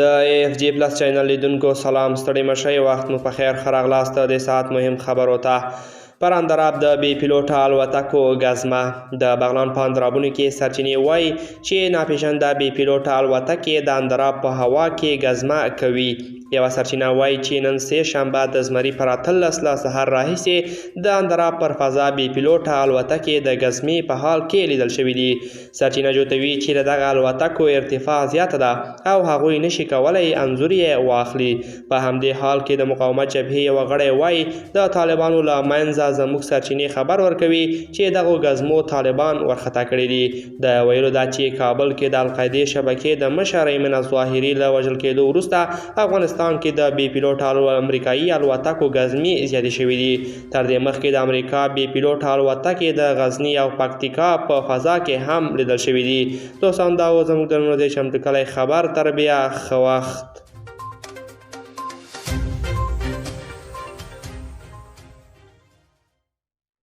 د اف جی پلس چینل لیدونکو سلام، ستړي مشئ، وخت مو په خیر، ښه راغلاست د ساعت مهم خبرو ته. پر اندراب د بې پیلوټه الوتکو ګزمه. د بغلان په اندرابونو کې سرچینې وایي چې ناپېژانده بې پیلوټه الوتکې د اندراب په هوا کې ګزمه کوي. یوه سرچینه وایي چې نن سه شنبه د زمري پر 18 له سهار راهیسې د اندراب پر فضا بې پیلوټه الوتکې د ګزمې په حال کې لیدل شوي دي. سرچینه جوتوي چې د دغه الوتکو ارتفاع زیاته ده او هغوی نشي کولی انځور یې واخلي. په همدې حال کې د مقاومت جبهې یوه غړی وایي د طالبانو له منځه زموږ سرچینې خبر ورکوي چې دغو ګزمو طالبان ورخطا کړي دي. د ویلو دا چې کابل کې د القاعدې شبکې د مشر ایمن الظاهري له وژل کېدو وروسته افغانستان کې د بې پیلوټه امریکایي الوتکو ګزمې زیاتې شوي دي. تر دې مخکې د امریکا بې پیلوټه الوتکې د غزني او پکتیکا په فضا کې هم لیدل شوي دي. دوستان، دا و زموږ د نن ورځې چمتو کلی خبر. تر بیا ښه وخت.